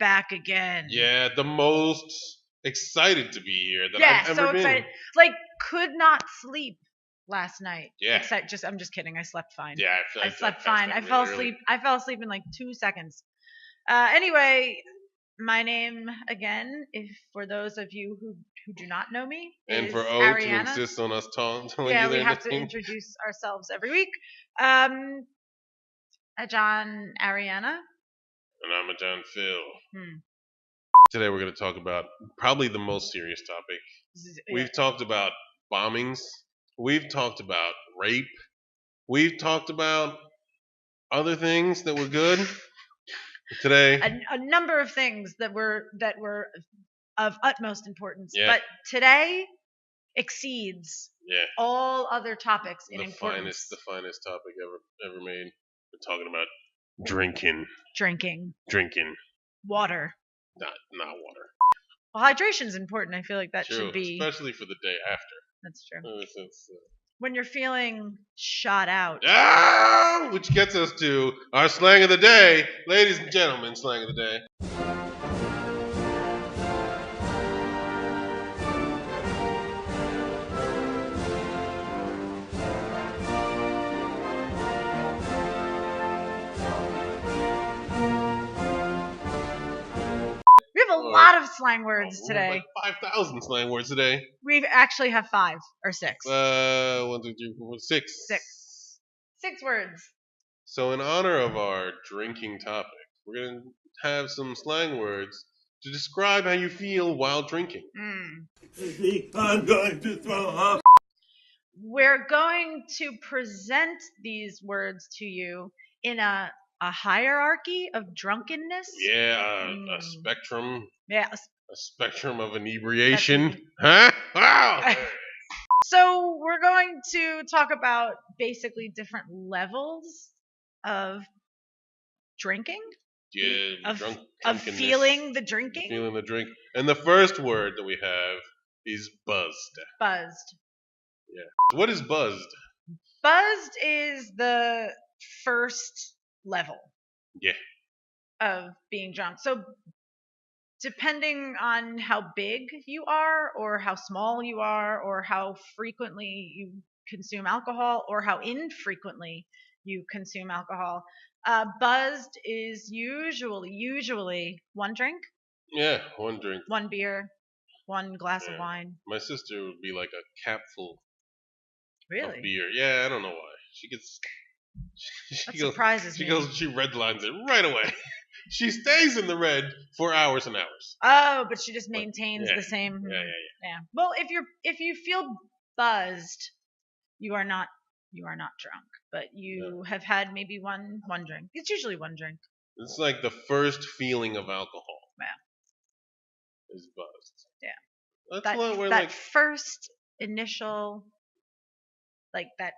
back again. Yeah, the most excited to be here that I've ever so been. excited. Like, could not sleep last night. Yeah. I'm just kidding. I slept fine. Yeah, I slept fine. I fell asleep. I fell asleep in like 2 seconds. Anyway, my name again, if for those of you who do not know me, and is for Ariana. to insist on us telling yeah, you we their have to name. introduce ourselves every week. John Ariana. And I'm Aj.Phil. Today we're going to talk about probably the most serious topic. We've talked about bombings. We've talked about rape. We've talked about other things that were good. Today, a number of things that were of utmost importance. Yeah. But today exceeds all other topics in importance. The finest topic ever made. We're talking about drinking. Water. Not water. Well, hydration is important. I feel like that True, should be. Especially for the day after. That's true. When you're feeling shot out. Which gets us to our slang of the day. Ladies and gentlemen, slang of the day. We have a lot of slang words today. Like 5,000 slang words today. We actually have 5 or 6. 1, 2, 3, 4, 6. 6 words. So in honor of our drinking topic, we're going to have some slang words to describe how you feel while drinking. I'm going to throw up. We're going to present these words to you in a hierarchy of drunkenness. Yeah, a spectrum. Yeah. A spectrum of inebriation. Huh? Wow! So we're going to talk about basically different levels of drinking. Yeah, of feeling the drinking. Feeling the drink. And the first word that we have is buzzed. Buzzed. Yeah. What is buzzed? Buzzed is the first level. Yeah. Of being drunk. So depending on how big you are or how small you are or how frequently you consume alcohol or how infrequently you consume alcohol, buzzed is usually 1 drink. Yeah, 1 drink. 1 beer, 1 glass of wine. My sister would be like a capful of beer. Yeah, I don't know why. Surprises me. She redlines it right away. She stays in the red for hours and hours. Oh, but she just maintains the same. Yeah. Well, if you feel buzzed, you are not drunk, but you have had maybe one drink. It's usually 1 drink. It's like the first feeling of alcohol. Yeah. Is buzzed. Yeah. That's that first initial, like that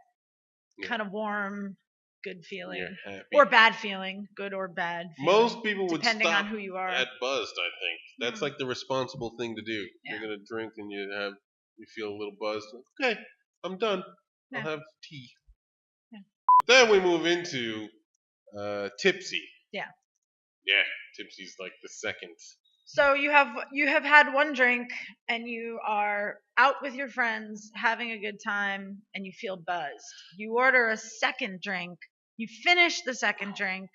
kind of warm, good feeling, or bad feeling, good or bad feeling, most people would depending stop on who you are. At buzzed, I think that's like the responsible thing to do. Yeah. You're gonna drink and you feel a little buzzed. Okay, I'm done. Yeah. I'll have tea. Yeah. Then we move into tipsy. Yeah. Yeah, tipsy's like the second. So you have had 1 drink and you are out with your friends having a good time and you feel buzzed. You order a 2nd drink. You finish the 2nd drink,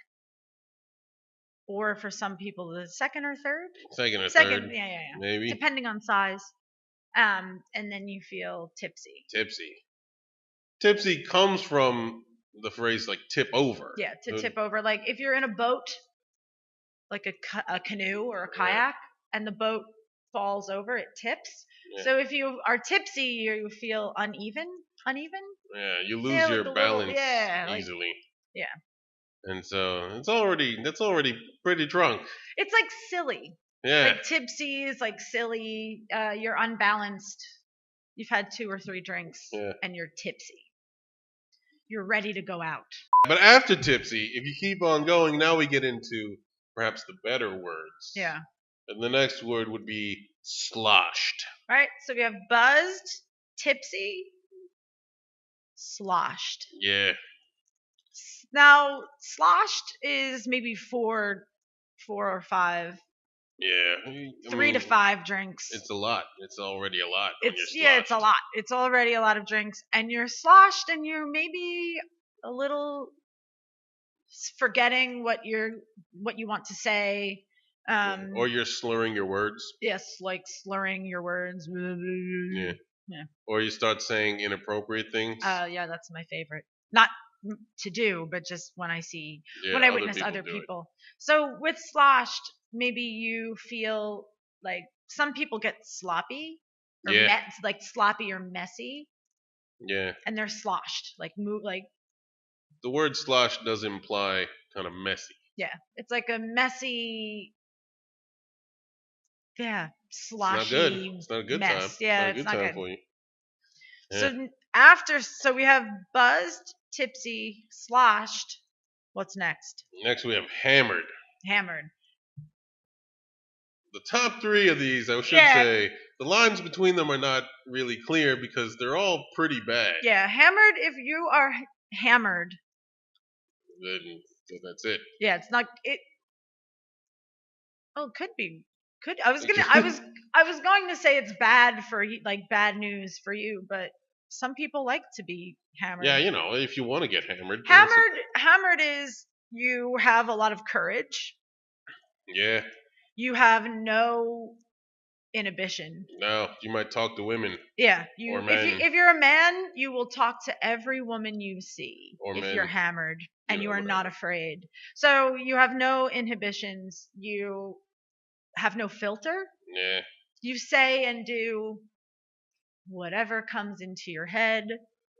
or for some people the 2nd or 3rd. Third. Yeah. Maybe depending on size. And then you feel tipsy. Tipsy comes from the phrase like tip over. Yeah, to tip over. Like if you're in a boat, like a canoe or a kayak, and the boat falls over, it tips. Yeah. So if you are tipsy, you feel uneven. Yeah, you lose your balance easily. Yeah. And so that's already pretty drunk. It's like silly. Yeah. Like tipsy is like silly. You're unbalanced. You've had 2 or 3 drinks and you're tipsy. You're ready to go out. But after tipsy, if you keep on going, now we get into perhaps the better words. Yeah. And the next word would be sloshed. Right? So we have buzzed, tipsy, sloshed. Yeah. Now, sloshed is maybe 4 or 5 Yeah. 3 to 5 drinks. It's a lot. It's already a lot. It's a lot. It's already a lot of drinks, and you're sloshed, and you're maybe a little forgetting what you want to say. Or you're slurring your words. Yes, like slurring your words. Yeah. Or you start saying inappropriate things. Yeah, that's my favorite. Not to do, but just when I witness other people. So with sloshed, maybe you feel like some people get sloppy or like sloppy or messy. Yeah. And they're sloshed, like move like. The word slosh does imply kind of messy. Yeah, it's like a messy. Yeah, sloshy. It's not a good mess. time. Yeah, it's not a good time for you. Yeah. So we have buzzed, tipsy, sloshed. What's next? Next we have hammered. Hammered. The top 3 of these, I should say, the lines between them are not really clear because they're all pretty bad. Yeah, hammered. If you are hammered, then that's it. Yeah, it's not it. Oh, could be. I was going to say it's bad for like bad news for you, but some people like to be hammered. Yeah, if you want to get hammered. Hammered is you have a lot of courage. Yeah. You have no inhibition. No, you might talk to women. Yeah, if you're a man, you will talk to every woman you see. Or if you're hammered and you are not afraid. So you have no inhibitions. You have no filter. Yeah. You say and do whatever comes into your head.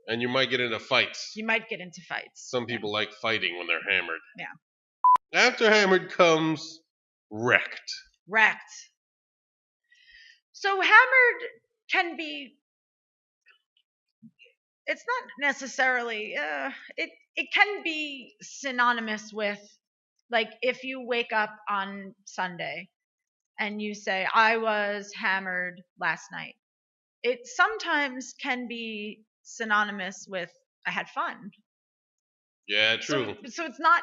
And you might get into fights. Some people like fighting when they're hammered. Yeah. After hammered comes wrecked. So hammered can be. It's not necessarily. It can be synonymous with, like, if you wake up on Sunday and you say, I was hammered last night. It sometimes can be synonymous with, I had fun. Yeah, true. So it's not.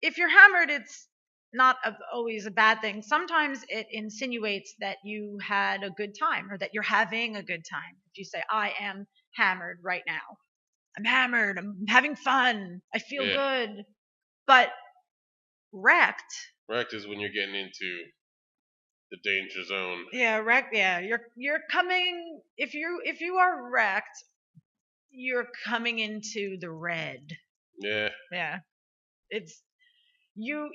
If you're hammered, it's not always a bad thing. Sometimes it insinuates that you had a good time or that you're having a good time. If you say, I am hammered right now. I'm hammered. I'm having fun. I feel good. But wrecked is when you're getting into the danger zone. Yeah, wrecked. Yeah, you're coming. If you are wrecked, you're coming into the red. Yeah. Yeah. It's you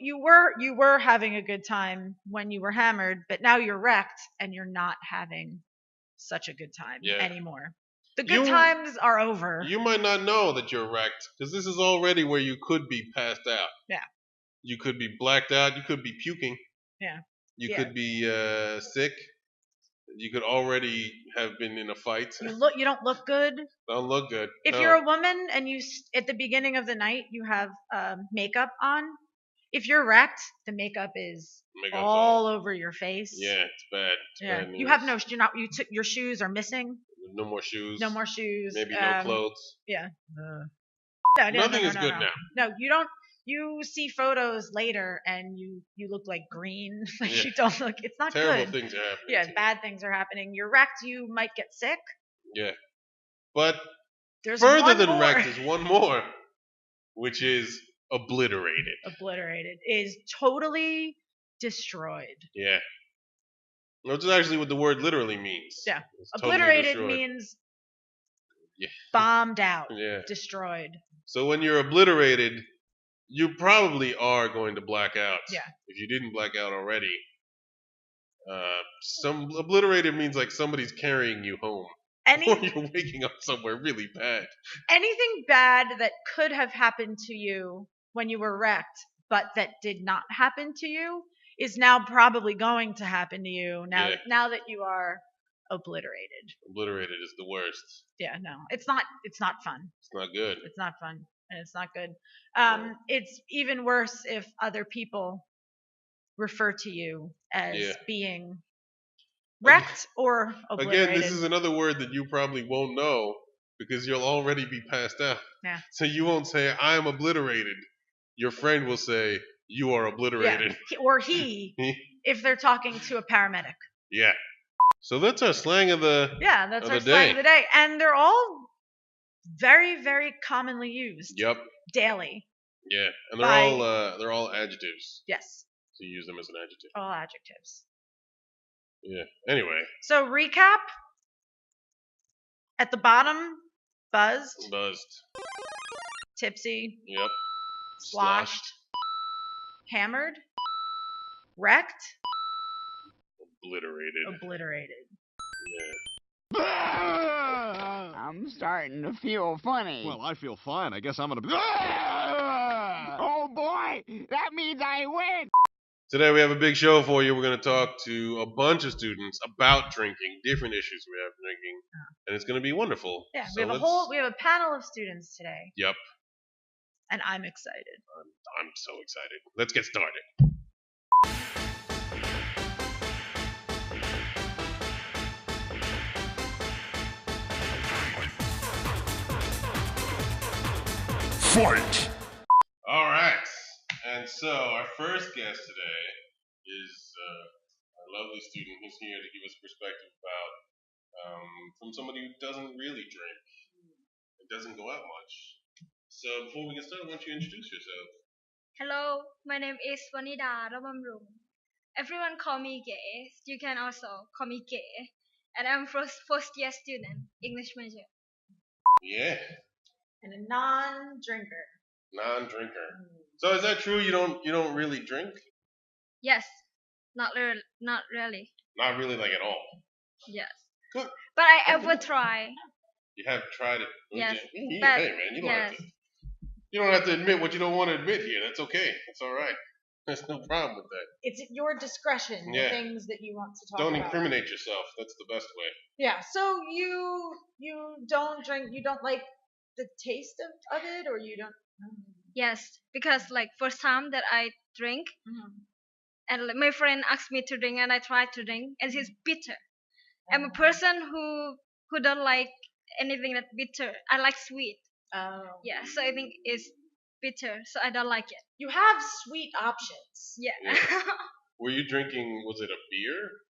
were having a good time when you were hammered, but now you're wrecked and you're not having such a good time anymore. The good times are over. You might not know that you're wrecked because this is already where you could be passed out. Yeah. You could be blacked out. You could be puking. Yeah. You could be sick. You could already have been in a fight. You don't look good. Don't look good. If you're a woman and you at the beginning of the night you have makeup on, if you're wrecked, the makeup is all over your face. Yeah, it's bad. Bad news. You have no. Your shoes are missing. No more shoes. Maybe no clothes. Yeah. Nothing is good now. No, you don't. You see photos later and you look like green. You don't look. It's not Terrible good. Things are happening. Yeah, bad things are happening. You're wrecked. You might get sick. Yeah, but there's further than wrecked is one more, which is obliterated. Obliterated is totally destroyed. Yeah. Which is actually what the word literally means. Yeah. It's obliterated totally means bombed out, destroyed. So when you're obliterated, you probably are going to black out. Yeah. If you didn't black out already. Some obliterated means like somebody's carrying you home. Or you're waking up somewhere really bad. Anything bad that could have happened to you when you were wrecked, but that did not happen to you, is now probably going to happen to you now that you are obliterated. Obliterated is the worst. Yeah, no. It's not fun. It's not good. It's not fun. And it's not good. It's even worse if other people refer to you as being wrecked or obliterated. Again, this is another word that you probably won't know because you'll already be passed out. Yeah. So you won't say, I am obliterated. Your friend will say, you are obliterated. Yeah. Or he. if they're talking to a paramedic. Yeah. So that's our slang of the that's our slang of the day, and they're all very, very commonly used. Yep. Daily. Yeah, and they're all adjectives. Yes. So you use them as an adjective. All adjectives. Yeah. Anyway. So recap. At the bottom, buzzed. Tipsy. Yep. Sloshed. Hammered. Wrecked. Obliterated. Yeah. I'm starting to feel funny. Well, I feel fine. I guess I'm gonna be... Oh boy! That means I win! Today we have a big show for you. We're going to talk to a bunch of students about drinking, different issues we have drinking, and it's going to be wonderful. Yeah, so we have a panel of students today. Yep. And I'm excited. I'm so excited. Let's get started. Fight! All right. And so our first guest today is our lovely student who's here to give us perspective about from somebody who doesn't really drink. It doesn't go out much. So before we get started, why don't you introduce yourself? Hello, my name is Vanida Ramamrum. Everyone call me Gay. You can also call me Gay. And I'm first year student, English major. Yeah. And a non-drinker. So is that true? You don't really drink? Yes. Not really. Not really, like at all. Yes. Good. But I ever try. You have tried it. Yes. Hey man, you don't have to admit what you don't want to admit here. That's okay. That's all right. There's no problem with that. It's at your discretion, the things that you want to talk about. Don't incriminate yourself. That's the best way. Yeah. So you don't drink. You don't like the taste of it, or you don't. Yes, because like first time that I drink, and like, my friend asked me to drink, and I tried to drink, and it's bitter. I'm a person who don't like anything that's bitter. I like sweet. Oh. Yeah, so I think it's bitter, so I don't like it. You have sweet options. Yeah. Were you drinking? Was it a beer?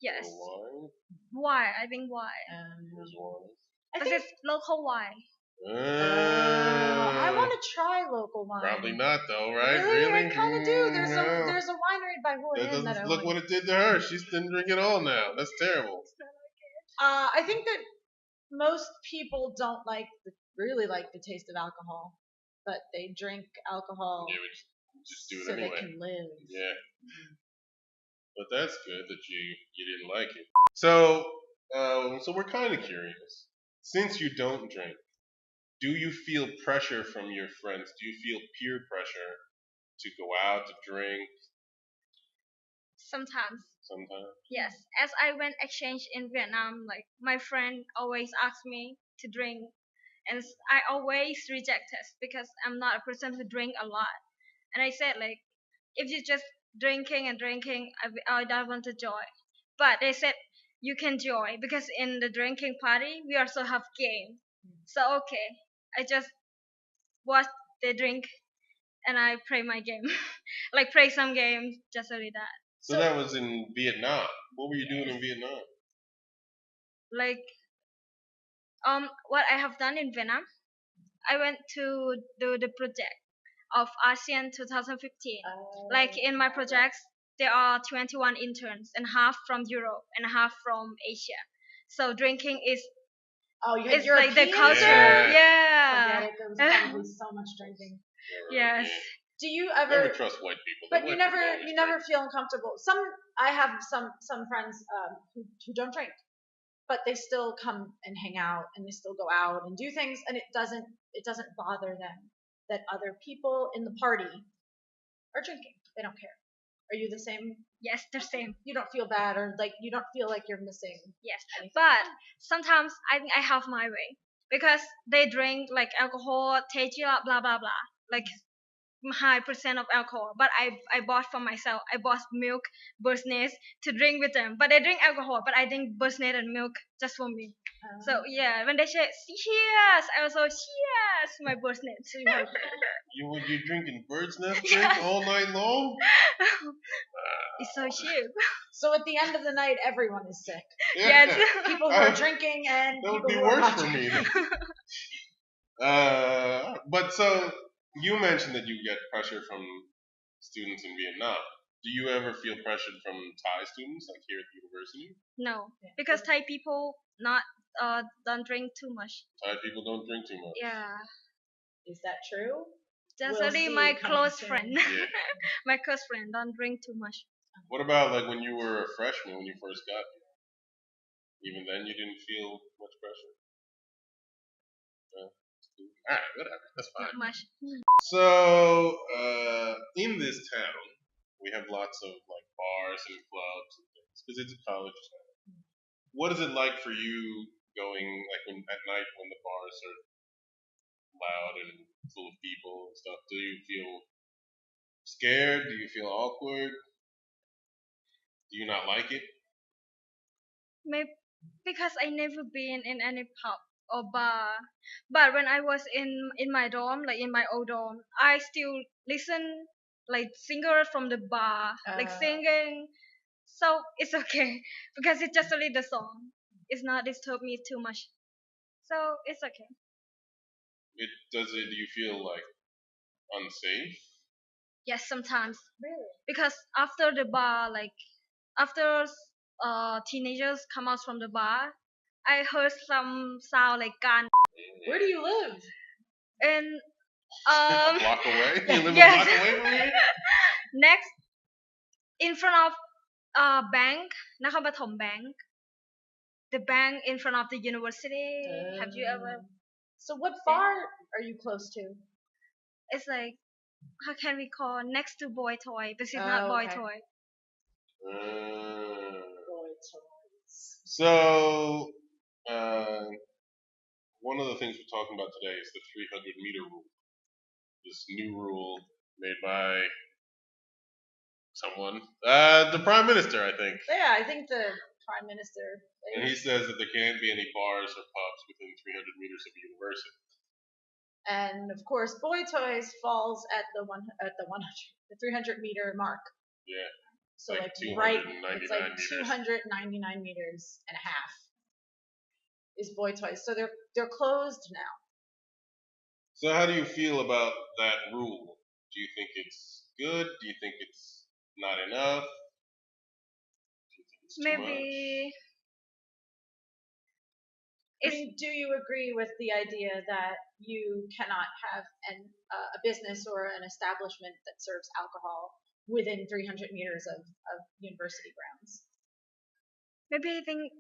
Yes. Or wine? Why? I think why? It was wine. Because it's local wine. I want to try local wine. Probably not, though, right? Really? I kind of do. There's a winery by Hua that look what it did to her. She's didn't drink it all now. That's terrible. I think that most people don't really like the taste of alcohol, but they drink alcohol just do it so anyway. they can live. Yeah. But that's good that you didn't like it. So we're kind of curious. Since you don't drink, do you feel pressure from your friends? Do you feel peer pressure to go out to drink? Sometimes. Sometimes? Yes. As I went exchange in Vietnam, like my friend always asked me to drink, and I always reject it because I'm not a person who drink a lot. And I said like, if you just drinking, I don't want to join. But they said you can join because in the drinking party we also have game. So okay, I just watch the drink and I play my game, like play some games just only that. So that was in Vietnam. What were you doing in Vietnam? Like, what I have done in Vietnam, I went to do the project of ASEAN 2015. Like in my projects, there are 21 interns, and half from Europe and half from Asia. So drinking is it's like the culture. Yeah. Forget it. There was probably so much drinking. Yes. Do you ever never trust white people? But you never feel uncomfortable. I have some friends who don't drink, but they still come and hang out and they still go out and do things, and it doesn't bother them that other people in the party are drinking. They don't care. Are you the same? Yes, the same. You don't feel bad, or like you don't feel like you're missing. Yes, but sometimes I think I have my way because they drink like alcohol, tequila, blah blah blah, like high percent of alcohol. But I bought for myself. I bought milk, Bursness to drink with them. But they drink alcohol, but I drink Bursness and milk just for me. So yeah, when they say cheers, I also cheers my Bursness. So you drinking bird's nest drink all night long? It's so cheap. So at the end of the night, everyone is sick. Yes. People who are drinking and that would people be who are worse not for me. drinking. But so you mentioned that you get pressure from students in Vietnam. Do you ever feel pressured from Thai students, like here at the university? No, because Thai people don't drink too much. Thai people don't drink too much. Yeah. Is that true? Just We'll only see my coming close soon. friend. Yeah. My close friend don't drink too much. What about like when you were a freshman, when you first got here? Even then, you didn't feel much pressure. No? Alright, whatever. That's fine. Not much. So, in this town, we have lots of like bars and clubs and things because it's a college town. What is it like for you going like when at night when the bars are loud and full of people and stuff? Do you feel scared? Do you feel awkward? Do you not like it? Maybe because I never been in any pub or bar. But when I was in my dorm, like in my old dorm, I still listen like singers from the bar, like singing. So it's okay because it's just only the song. It's not disturb me too much. So it's okay. Do you feel like unsafe? Yes, sometimes Really? because after the bar, like after teenagers come out from the bar, I heard some sound like gun. Where do you live? And A block away? You live yes. a block away from here? Next, in front of bank, Nakhon Bank, the bank in front of the university. Have you ever? So what bar are you close to? It's like, how can we call next to Boy Toy? This is not Boy Okay. Toy. Boy toys. So, one of the things we're talking about today is the 300-meter rule. This new rule made by someone, the Prime Minister, I think. Yeah, I think the Prime Minister. And he says that there can't be any bars or pubs within 300 meters of a university. And of course, Boy Toys falls at the 300-meter mark. Yeah. So like like 299 it's like meters. 299 meters and a half is Boy Toys. So they're closed now. So how do you feel about that rule? Do you think it's good? Do you think it's not enough? Do you think it's too Maybe. I mean, do you agree with the idea that you cannot have a business or an establishment that serves alcohol within 300 meters of university grounds? Maybe I think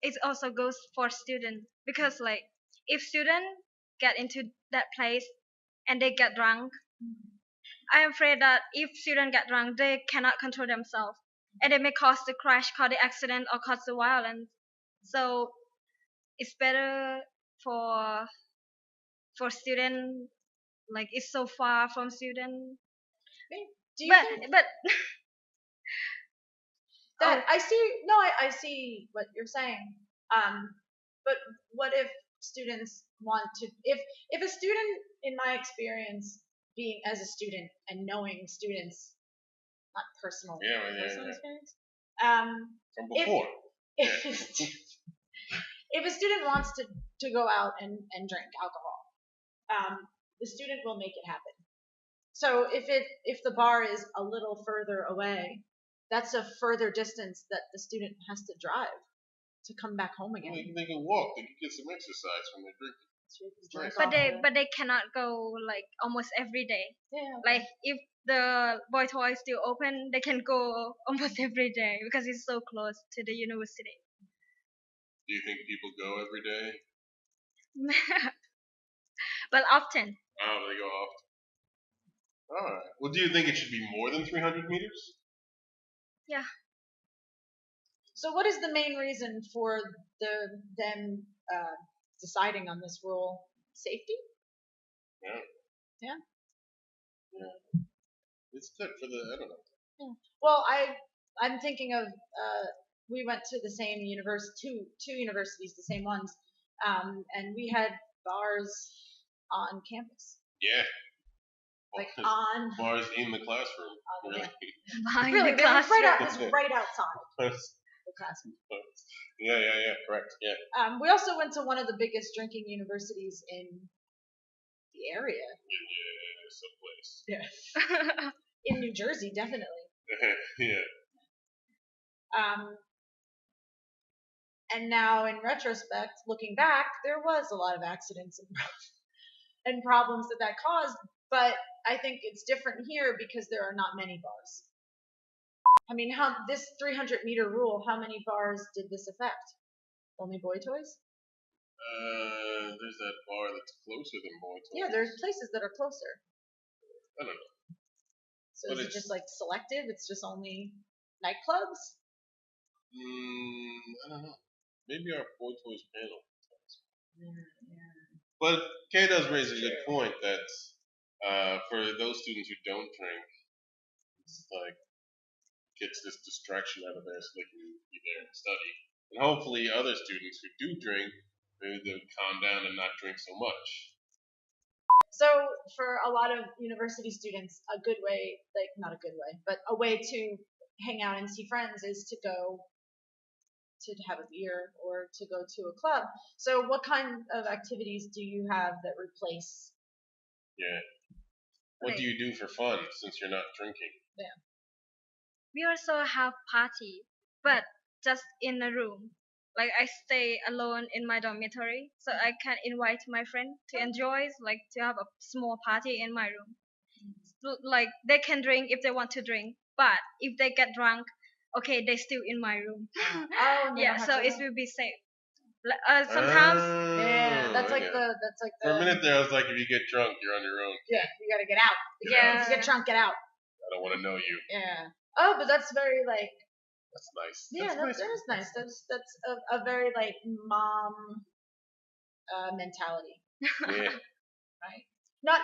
it also goes for students because like if students get into that place and they get drunk, I am afraid that if students get drunk, they cannot control themselves and they may cause the crash, cause the accident, or cause the violence. So it's better for student, like it's so far from student. Do you think But that I see what you're saying. But what if students want to? If a student, in my experience, being as a student and knowing students, not personal experience. From before. If a student wants to go out and drink alcohol, the student will make it happen. So if the bar is a little further away, that's a further distance that the student has to drive to come back home again. Well, they can walk. They can get some exercise when they're drinking. But they cannot go like almost every day. Yeah. Like if the Boy Toy is still open, they can go almost every day because it's so close to the university. Do you think people go every day? But often. Oh, they go often. All right. Well, do you think it should be more than 300 meters? Yeah. So what is the main reason for them deciding on this rule? Safety? Yeah. It's good for the, I don't know. Yeah. Well, I'm thinking of we went to the same university, two universities, the same ones, and we had bars on campus. Yeah. Like on bars in the classroom. Really? Really, they're right outside the classroom. Yeah, correct. Yeah. We also went to one of the biggest drinking universities in the area. Yeah, someplace. Yeah. In New Jersey, definitely. Yeah. And now, in retrospect, looking back, there was a lot of accidents and problems that caused. But I think it's different here because there are not many bars. I mean, this 300-meter rule, how many bars did this affect? Only Boy Toys? There's that bar that's closer than Boy Toys. Yeah, there's places that are closer. I don't know. So is it just like selective? It's just only nightclubs? I don't know. Maybe our Boy Toys panel. Yeah. But Kay does raise a good point that for those students who don't drink, it's like gets this distraction out of there so they can be there and study. And hopefully other students who do drink, they'll calm down and not drink so much. So for a lot of university students, a good way, like not a good way, but a way to hang out and see friends is to go to have a beer or to go to a club. So what kind of activities do you have that replace? Yeah. What do you do for fun since you're not drinking? Yeah. We also have party, but just in a room. Like I stay alone in my dormitory, so I can invite my friend to enjoy, like to have a small party in my room. So, like they can drink if they want to drink, but if they get drunk, okay, they still in my room. Yeah, so it will be safe. Sometimes. Yeah, that's like the. For a minute there, I was like, if you get drunk, you're on your own. Yeah, you gotta get out. If you get drunk, get out. I don't want to know you. Yeah. Oh, but that's very like. That's nice. Yeah, that is nice. That's a very like mom mentality. Yeah. Right. Not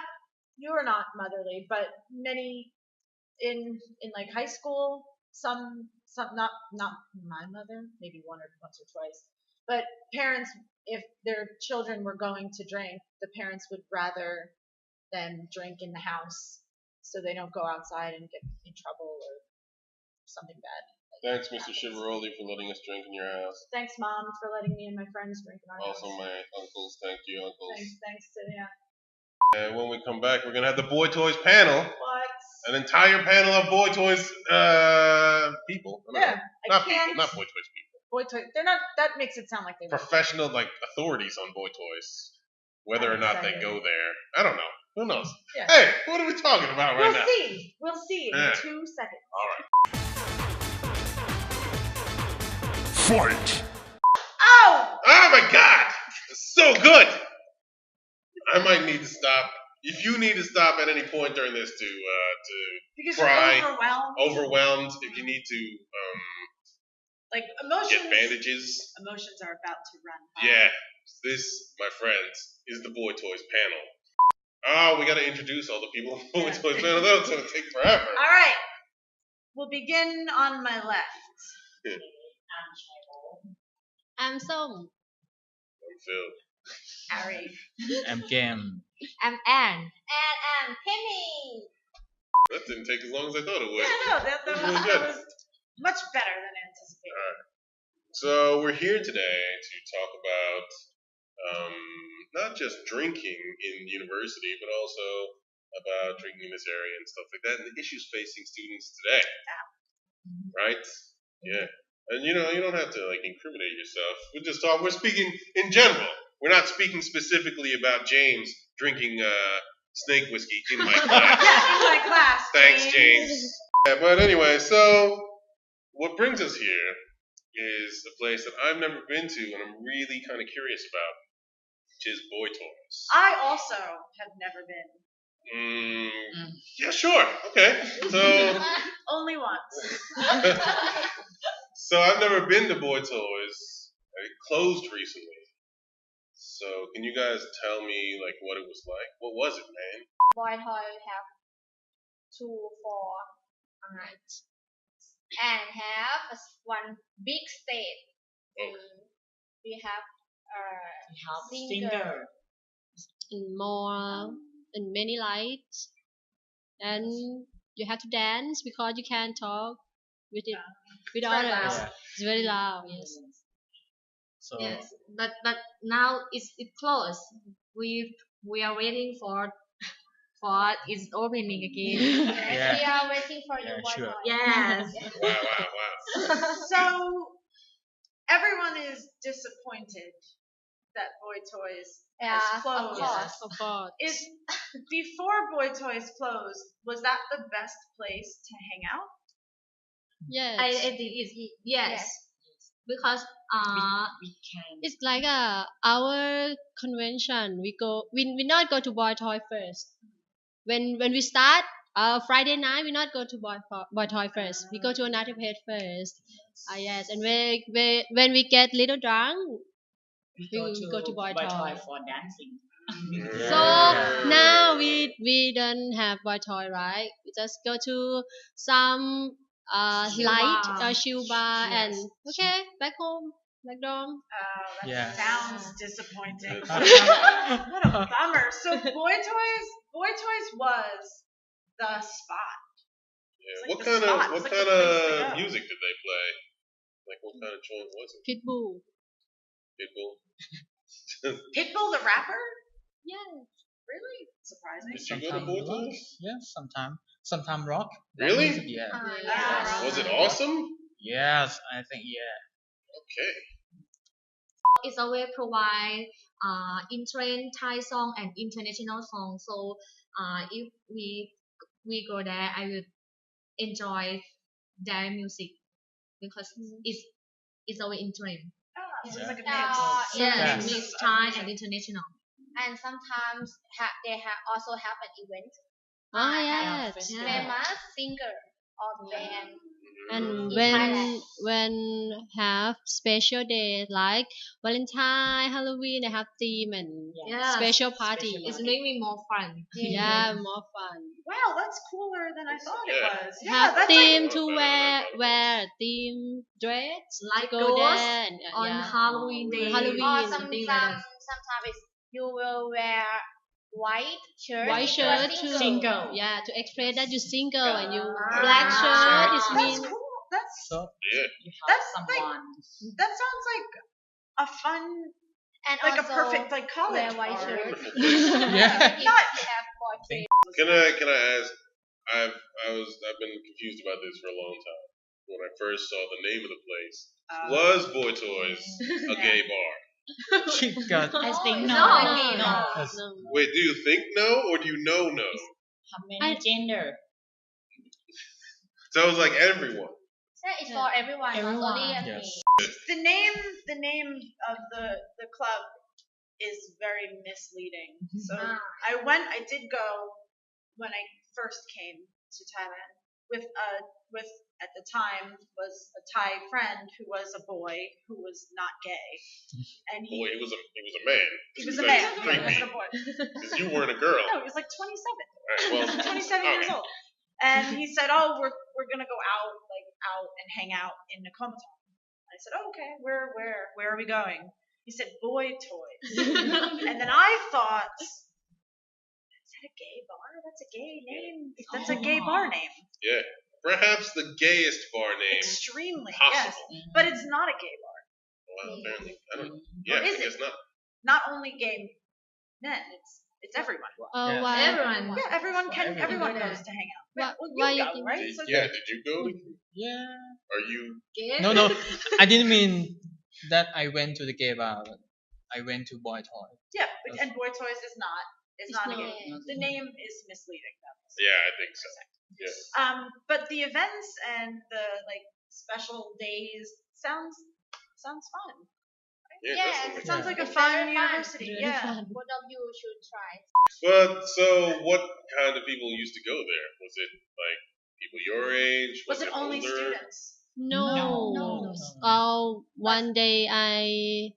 you are not motherly, but many in like high school, some not my mother, maybe once or twice, but parents, if their children were going to drink, the parents would rather them drink in the house so they don't go outside and get in trouble or something bad. Thanks, Mr. Chivaroli, for letting us drink in your house. Thanks, Mom, for letting me and my friends drink in our house. Also, my uncles. Thank you, uncles. Thanks to And when we come back, we're going to have the Boy Toys panel. What? An entire panel of Boy Toys people. Not Boy Toys people. Boy Toys. They're not. That makes it sound like they're professional, like authorities on Boy Toys. Whether or not they go there, I don't know. Who knows? Yeah. Hey, what are we talking about right now? We'll see in 2 seconds. All right. Fight! Oh! Oh my God! It's so good. I might need to stop. If you need to stop at any point during this to because cry, you're overwhelmed, if you need to like emotions, get bandages. Emotions are about to run high. Yeah, this, my friends, is the Boy Toys panel. Oh, we got to introduce all the people in the Boy Toys panel. That's going to take forever. All right, we'll begin on my left. I'm Song. I'm Phil. Ari. I'm Cam. I'm Ann. And I'm Penny. That didn't take as long as I thought it would. Yeah, no, that was much better than anticipated. All right. So we're here today to talk about not just drinking in university, but also about drinking in this area and stuff like that, and the issues facing students today. Right? Yeah. And you don't have to like incriminate yourself. We're speaking in general. We're not speaking specifically about James drinking snake whiskey in my class. Yeah, in my class. Thanks, James. Yeah, but anyway, so what brings us here is a place that I've never been to and I'm really kind of curious about, which is Boy Toys. I also have never been. Yeah, sure. Okay. So only once. So I've never been to Boy Toys. It closed recently. So can you guys tell me like what it was like? What was it, man? Boy Toy have 2 floor and have one big stage. We have singer in more in many lights and you have to dance because you can't talk with it with very others. loud. It's very loud. Yes. So Yes, but now it's closed. We are waiting for its opening again. yeah, We are waiting for you, boy sure. toy. Yes. Wow. So everyone is disappointed that Boy Toys has Yeah, closed. of course. Of course. Is before Boy Toys closed, was that the best place to hang out? Yes. I think it's yes. Because we can. It's like our convention. We not go to Boy Toy first. When we start Friday night, we not go to Boy Toy first. We go to another place first. Yes, and when we get little drunk, We we go to Boy Toy. for dancing. So now we don't have Boy Toy, right? We just go to some light chill bar and okay, back home, back dorm. That sounds disappointing. Yeah. What a bummer. So Boy Toys was the spot. Yeah. It's like What the kind spot. of It's like the place to go. music did they play? Like what kind of joint was it? Pitbull. Pitbull. Pitbull the rapper? Yeah. Really? Surprising. Did you go to Boy Toys? Yeah, sometime rock. Really? Music, yeah. Yeah. Was it awesome? Yes, I think Okay. it's always provide in trend Thai song and international song. So if we go there, I will enjoy their music because it's always in trend. So it's like a mix. Yeah, Yes. mix Thai and international. And sometimes they also have an event. Yes. Famous singer or band. And In Thailand. when have special days like Valentine, Halloween, they have theme and Yeah. special party. It's make me more fun. Yeah, more fun. Wow, that's cooler than I thought it Yeah. was. Yeah, Have that's theme like, to wear theme dress Like to go those there and, on Halloween day. Halloween. Or something like that. sometimes you will wear white shirt. White if you are shirt to single. yeah to express that you're single and you Ah. black shirt is That's mean cool. That's so. Yeah. You have That's someone. that sounds like a fun, And like a also perfect like college wear white bar. shirt. Yeah. If you have boyfriend. Can I ask? I've been confused about this for a long time. When I first saw the name of the place, was Boy Toys a gay bar? God. I think No, no. no. Wait, do you think no or do you know no? How many gender? So it was like everyone. So it's for everyone, not only a Yes. me. The name of the club is very misleading. So I did go when I first came to Thailand with at the time was a Thai friend who was a boy who was not gay, and Boy, he was a man. He was a man. He Creepy. wasn't a boy. Because you weren't a girl. No, he was like 27. Alright, well, 27 years okay. old. And he said, "Oh, we're gonna go out and hang out in Nakomaton." I said, "Oh, okay. Where are we going?" He said, "Boy Toys." And then I thought, "Is that a gay bar? That's a gay name. That's a gay bar name. Yeah. Perhaps the gayest bar name Extremely, possible. yes. But it's not a gay bar. Well, apparently. I don't know. Or Yeah, I is guess it? not. Not only gay men. It's everyone. Yeah. Why? Everyone. Yeah, everyone Everyone. goes to hang out. Why- Well, why you you go, think- right? So Yeah, did you go? Yeah. Are you? Gay? No. I didn't mean that I went to the gay bar. But I went to Boy Toy. Yeah, and Boy Toys is not a not. gay. The name is misleading though. Yeah, I think so. Yeah. But the events and the like special days sounds fun. Yeah, Yes. definitely. It sounds like a It's fun very fun. university. Really Yeah. fun. Both of you should try. But so, what kind of people used to go there? Was it like people your age? Was it only older? students? No. One day I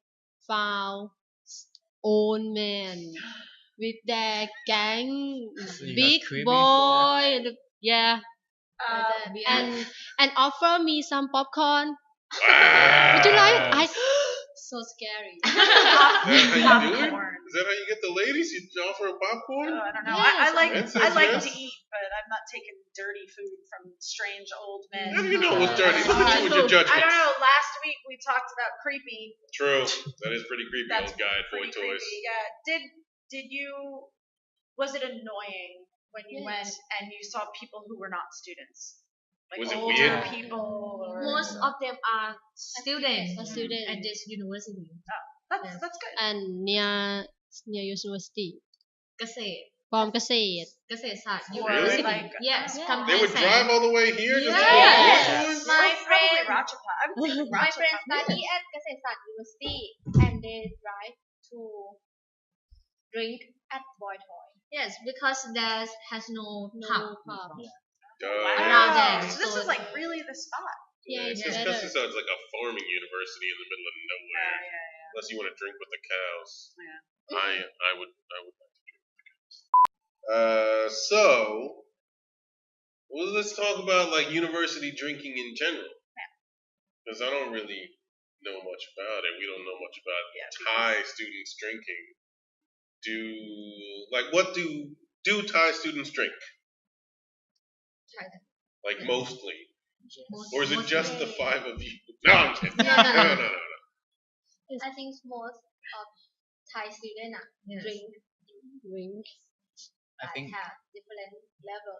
found old men with their gang, So you got big creepy? boy. Yeah, And and offer me some popcorn. Wow. Would you like? So scary. Is that how you do it? popcorn. Is that how you get the ladies? You offer them popcorn? I don't know. Yes, I like That says I like yes. to eat, but I I'm not taking dirty food from strange old men. How do you know it was dirty? What was your judgment? I don't know. Last week we talked about creepy. True. That is pretty creepy. That's old guy at Boy pretty Toys. creepy. Yeah. Did you? Was it annoying when you went and you saw people who were not students? Like was it older weird? people? Or... Most of them are students student at this university. That's good. and near university เกษตร from เกษตร เกษตรศาสตร์ Or University. like, Yes, from They would Thailand. drive all the way here just to Yes. go to Boy Toys? My Probably friend, Rajappa. I would think my friend Rajappa. study at Kasetsat University and they drive to drink at Boy Toy. Yes, because there has no pub. Wow. there. So this is like really the spot. Yeah, it's This better. sounds like a farming university in the middle of nowhere. Unless you want to drink with the cows. Yeah. I would like to drink with the cows. So well, let's talk about like university drinking in general. Because I don't really know much about it. We don't know much about Thai students drinking. What do Thai students drink? Like mostly. Or is it just the five of you? No, I'm kidding. No. I think most of Thai students drink I think. have different level.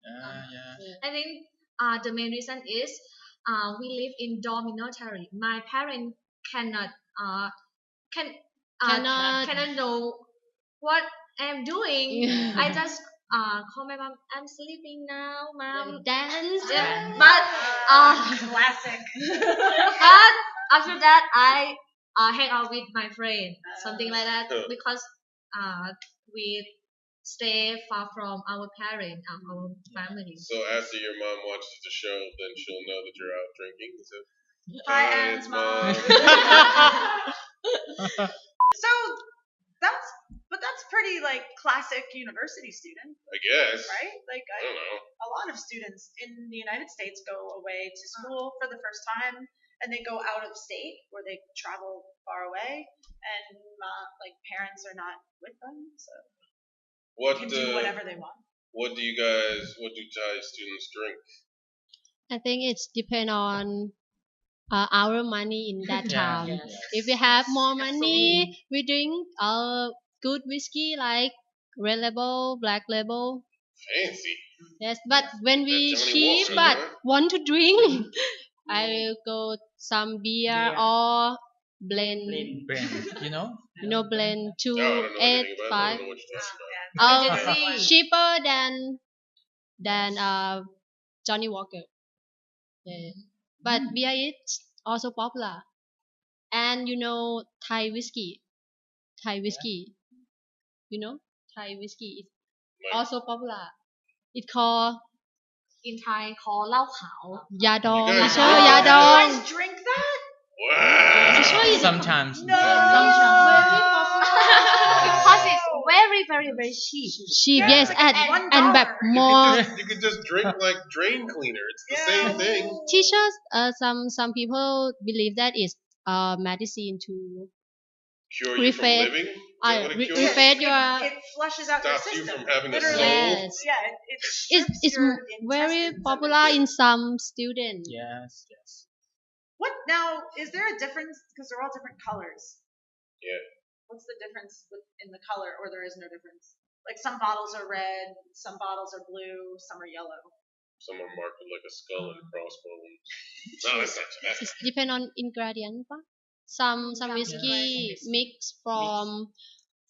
Yeah. I think the main reason is we live in dormitory. My parents cannot know what I'm doing. I just call my mom. I'm sleeping now, mom. Dance. Yeah, but Classic. but after that I hang out with my friend, something like that, because we stay far from our parents, our family. So after your mom watches the show, then she'll know that you're out drinking. Is it? Hi, Anne's mom. So that's pretty like classic university student, I guess. right? Like I don't know. a lot of students in the United States go away to school for the first time, and they go out of state where they travel far away, and like parents are not with them, so they can do whatever they want. What do Thai students drink? I think it's depend on our money in that town. Yes. If we have more money, we drink good whiskey like Red Label, Black Label. Fancy. Yes, but when we Johnny cheap Walker, but huh? want to drink, I will go some beer or blend. Brand, you know? You know, blend two, No, I don't know 8, anything about it. I 5. don't know what you're talking about. Cheaper than Johnny Walker. Yeah. But beer is also popular. And you know Thai whiskey. You know Thai whiskey is also popular. It called In Thai คอเหล้าขาว Yadong. You guys- Sure, You Yadong. guys drink that? Wow. Sometimes. because it's very very very cheap. Cheap, Yeah, yes, it's like and $1.แบบmore. You could just drink like drain cleaner. It's the same thing. Teachers, some people believe that is medicine to Cure you from Refresh- living? Is that what it cures? refresh your. It flushes out your Stops you system. from having a Literally. soul? Yes. Yeah, It's your very intestines of popular it. in some students. Yes. What now? Is there a difference because they're all different colors? Yeah. What's the difference in the color, or there is no difference? Like some bottles are red, some bottles are blue, some are yellow. Some are marked with like a skull and crossbones. No, that's not. That's It depend on ingredient. Pa? Some whiskey mixed from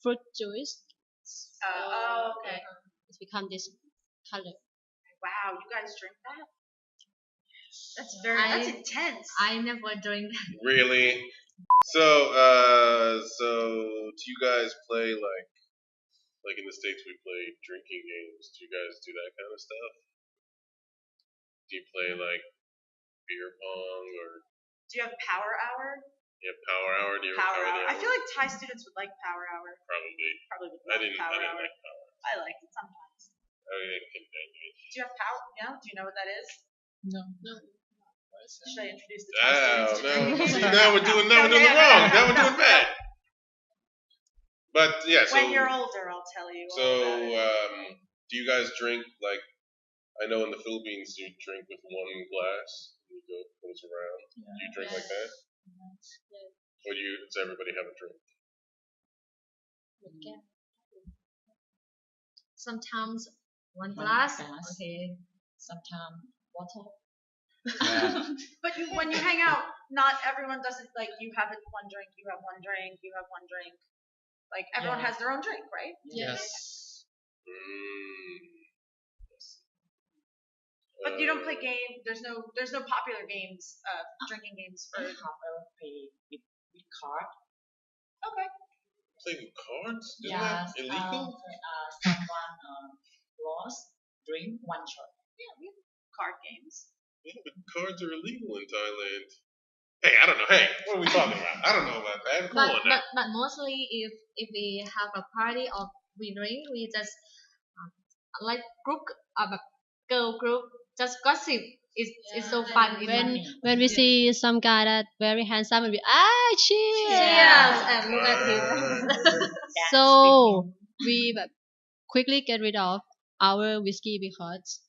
fruit juice. Okay. It's become this color. Wow, you guys drink that? That's intense. I never drink that. really. So do you guys play like in the States we play drinking games? Do you guys do that kind of stuff? Do you play like beer pong or Do you have power hour? power hour? Do you ever Power play hour. that I feel like Thai students would like power hour. Probably. Probably would I love didn't power hour. like power. I like it sometimes. I didn't continue. Do you have power? No? Do you know what that is? No. Should I introduce the Thai students? No. to See, drinking? now we're doing it wrong. Now we're doing bad. But yeah, so When you're older, I'll tell you. all about it. do you guys drink like I know in the Philippines you drink with one glass. You goes around. Do you drink like that? Or does everybody have a drink? Sometimes one glass. Okay. Sometimes bottle. Yeah. But when you hang out, not everyone does it. Like you have one drink, you have one drink, you have one drink. Like everyone has their own drink, right? Yes. But you don't play games. There's no popular games, drinking games for. However, play with card. Okay. Playing cards? Isn't that illegal? Someone lost drink one shot. Yeah, we have card games. Yeah, but cards are illegal in Thailand. Hey, I don't know. Hey, what are we talking about? I don't know about that. Come on now. But mostly if we have a party or we drink, we just like group girl group just gossip. It's so fun. When we see some guy that very handsome, we cheers. And look at him. So we quickly get rid of our whiskey because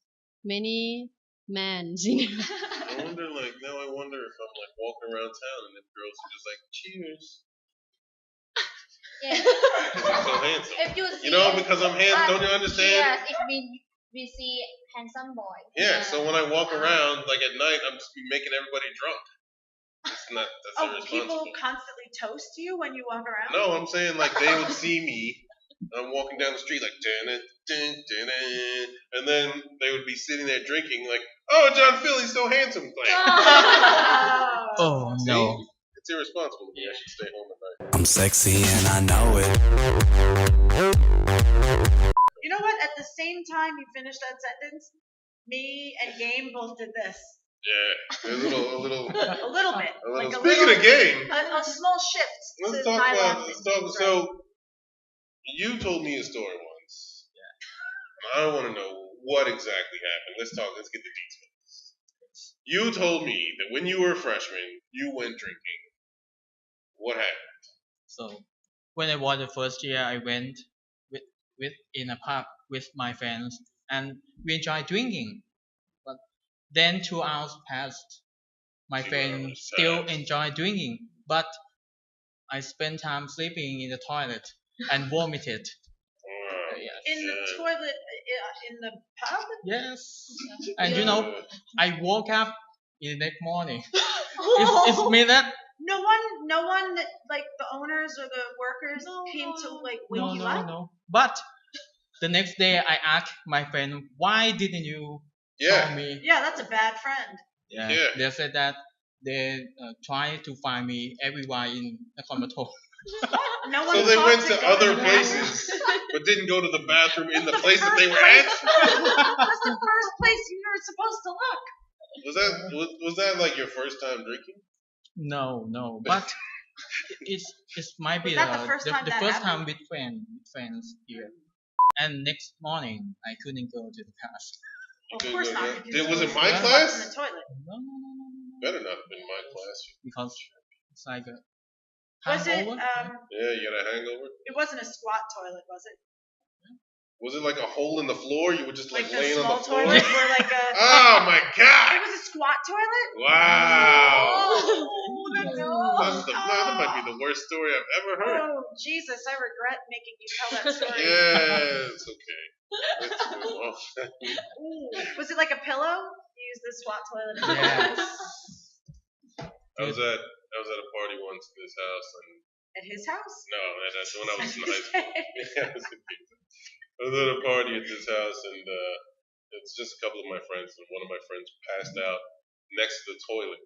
many men sing. I wonder if I'm like walking around town and if girls are just like, cheers. Yes. Because I'm so handsome. If you see, because I'm handsome, don't you understand? Yes, if we see handsome boy. Yeah, so when I walk around, like at night, I'm just making everybody drunk. That's irresponsible. People constantly toast you when you walk around? No, I'm saying like they would see me. I'm walking down the street like, dun, dun, dun, dun, and then they would be sitting there drinking like, oh, Aj.Phil, he's so handsome. Like, Oh no. See? It's irresponsible of me. I should stay home at night. I'm sexy and I know it. You know what? At the same time you finished that sentence, me and Game both did this. Yeah, a little. A little bit. Speaking of game, a small shift. Let's talk. So, you told me a story once. Yeah. I want to know what exactly happened. Let's get the details. You told me that when you were a freshman, you went drinking. What happened? So when I was the first year, I went with in a pub with my friends, and we enjoyed drinking. But then 2 hours passed. My friend still enjoyed drinking, but I spent time sleeping in the toilet and vomited. In the toilet in the pub? Yes. And I woke up in the next morning. It's me that. No one, like the owners or the workers came to like wake you up? No. But the next day I asked my friend, why didn't you tell me? Yeah, that's a bad friend. Yeah. They said that they tried to find me everywhere in Nakhon Pathom. So they went to other places, but didn't go to the bathroom in the place that they were at? That's the first place you were supposed to look. Was that like your first time drinking? No, but it might be the first time with friends here. And next morning I couldn't go to the class. Well, of course not. Was it my class? In the toilet. No. Better not have been my class. Because it's like a hangover. Yeah, you had a hangover. It wasn't a squat toilet, was it? Was it like a hole in the floor? You were just like laying on the floor? Toilets were like a... Oh my god! It was a squat toilet? Wow! No. That might be the worst story I've ever heard. Oh, Jesus, I regret making you tell that story. Yeah, it's okay. Was it like a pillow? You used the squat toilet as a pillow? I was at a party once at his house. At his house? No, that's when I was in high school. I was at a party at this house, and it's just a couple of my friends, and one of my friends passed out next to the toilet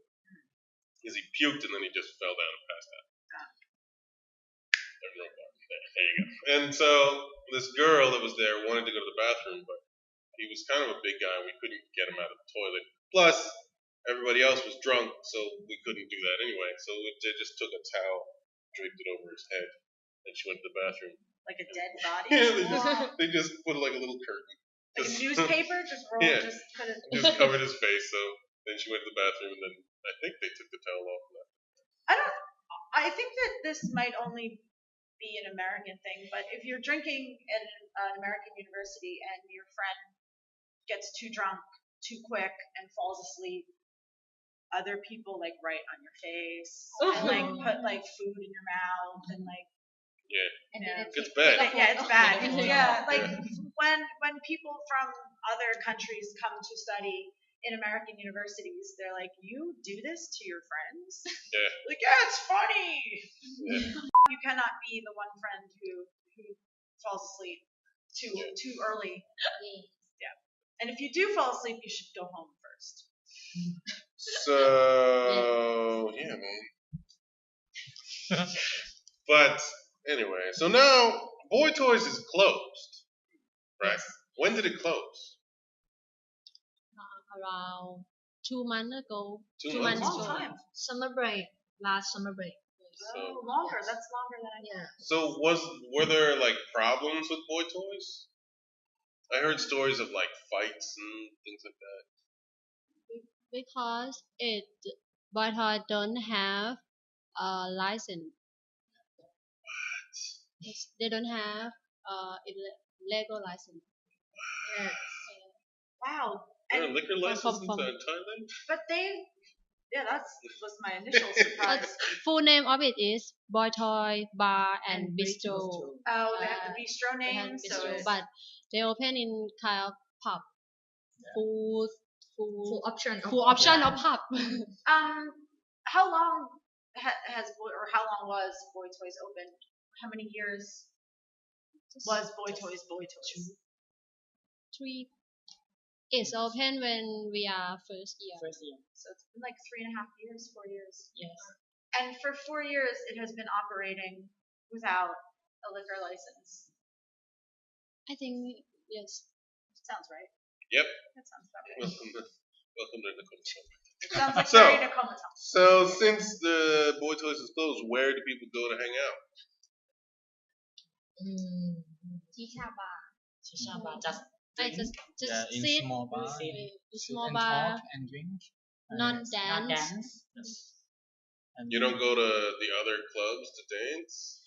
because he puked and then he just fell down and passed out. There you go. And so this girl that was there wanted to go to the bathroom, but he was kind of a big guy, and we couldn't get him out of the toilet. Plus, everybody else was drunk, so we couldn't do that anyway. So they just took a towel, draped it over his head, and she went to the bathroom. Like a dead body? Yeah, they just put like a little curtain. Like a newspaper? Just rolled, just put it... Just covered his face, so then she went to the bathroom, and then I think they took the towel off. I think that this might only be an American thing, but if you're drinking at an American university and your friend gets too drunk too quick and falls asleep, other people like write on your face and like put like food in your mouth and like It's bad. it's bad. Like when people from other countries come to study in American universities, they're like, you do this to your friends? Yeah. Like, it's funny. You cannot be the one friend who falls asleep too early. Yeah. And if you do fall asleep, you should go home first. So yeah, man. But anyway, so now Boy Toys is closed, right? When did it close? Around 2 months ago. 2 months Long ago. time. Summer break. Last summer break. So, longer. That's longer than I Yeah. So were there like problems with Boy Toys? I heard stories of like fights and things like that. Because Boy Toy don't have a license. They don't have legal license. Yes. Wow. There are liquor licenses in from- Thailand? But that was my initial surprise. Full name of it is Boy Toy Bar and Bistro. Oh, they have the bistro They have name, so bistro, it's but they open in kind of pub. Full option. Full option of pub. how long how long was Boy Toys open? How many years was Boy Toys? 3. It's open when we are first year. So it's been like 3.5 years, 4 years. Yes. And for 4 years, it has been operating without a liquor license. I think yes. Sounds right. Yep. That sounds about right. Welcome to the Sounds like very Nakoma. So since the Boy Toys is closed, where do people go to hang out? Chicha bar. Shisha bar, just Just in sit small bar, small and bar, talk and drink. not not dance. dance. And You don't go to the other clubs to dance?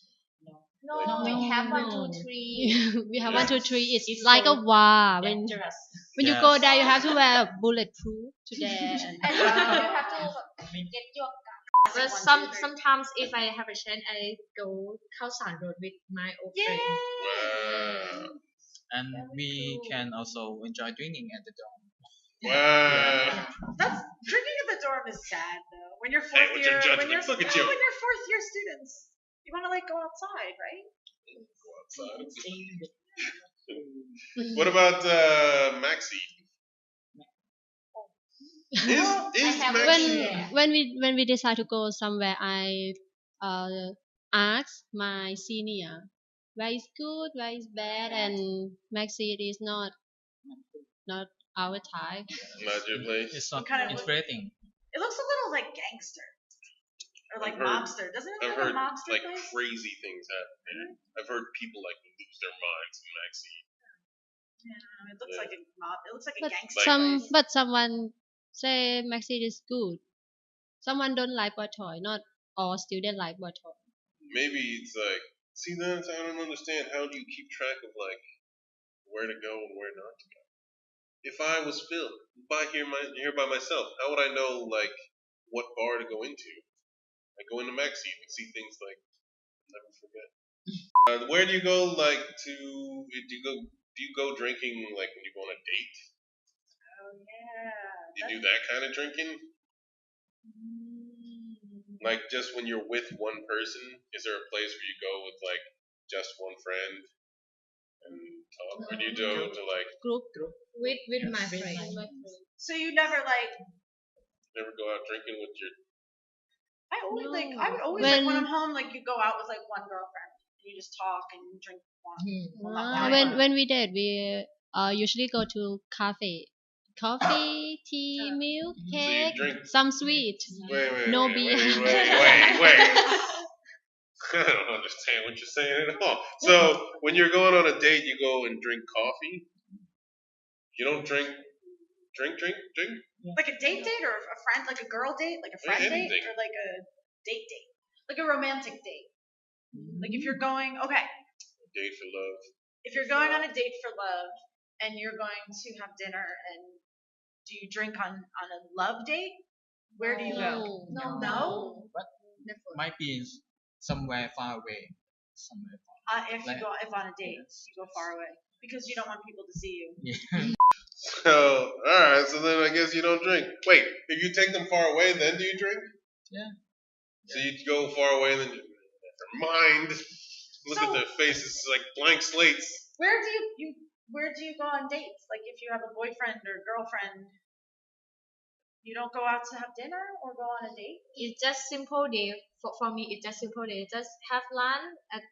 No, we have 1, 2, 3. We have Yeah. 1, 2, 3. It's It's like so a war. When Dangerous. you Yes. go there, you have to wear bulletproof to there. And you have to get your But sometimes if I have a chance, I go Khao San Road with my old friend. Wow. and we can also enjoy drinking at the dorm. Wow. That's drinking at the dorm is sad though. When you're Hey, fourth what's your year, when judgment? you're Look at you. when you're fourth year students, you want to like go outside, right? Go outside. What about Maxi? Is Maxi? when we decide to go somewhere, I ask my senior where is good, where is bad, and Maxi it is not our type. Not your place? It's not kind of interesting. It looks a little like gangster or like I've heard- mobster, doesn't it? I've Look heard like a mobster like place? crazy things happen there. I've heard people like lose their minds in Maxi. Yeah, it looks like a mob. It looks like a But gangster place. someone say Maxi is good. Someone don't like Boy Toy. Not all students like Boy Toy. Maybe it's like, see, that's I don't understand. How do you keep track of like where to go and where not to go? If I was Phil, here by myself, how would I know like what bar to go into? I go into Maxi and see things like I'll never forget. Where do you go? Like do you go drinking like when you go on a date? Oh yeah. You do that kind of drinking? Like just when you're with one person, is there a place where you go with like just one friend and talk, or do you go to like Group With my friend. So you never like? never go out drinking with your? I always No. like. I would always like when I'm home. Like you go out with like one girlfriend. And you just talk and drink wine. Well, not wine, but- When we date, we usually go to cafe. Coffee, tea, milk, So you cake, drink? some sweet. Wait, No wait, beer. wait. I don't understand what you're saying at all. So when you're going on a date, you go and drink coffee. You don't drink. Like a date or a friend, like a girl date, like a friend date, anything. or like a date, like a romantic date. Like if you're going, okay, Date for love. if you're going on a date for love, and you're going to have dinner, and do you drink on a love date? Where do you go? No. But might be somewhere far away. Somewhere far. If on a date, you go far away because you don't want people to see you. Yeah. So, alright, so then I guess you don't drink. Wait, if you take them far away, then do you drink? Yeah. So you go far away and then their mind, look at their faces like blank slates. Where do you go on dates? Like if you have a boyfriend or girlfriend, you don't go out to have dinner or go on a date? It's just simple day. For me, it's just simple day. Just have lunch at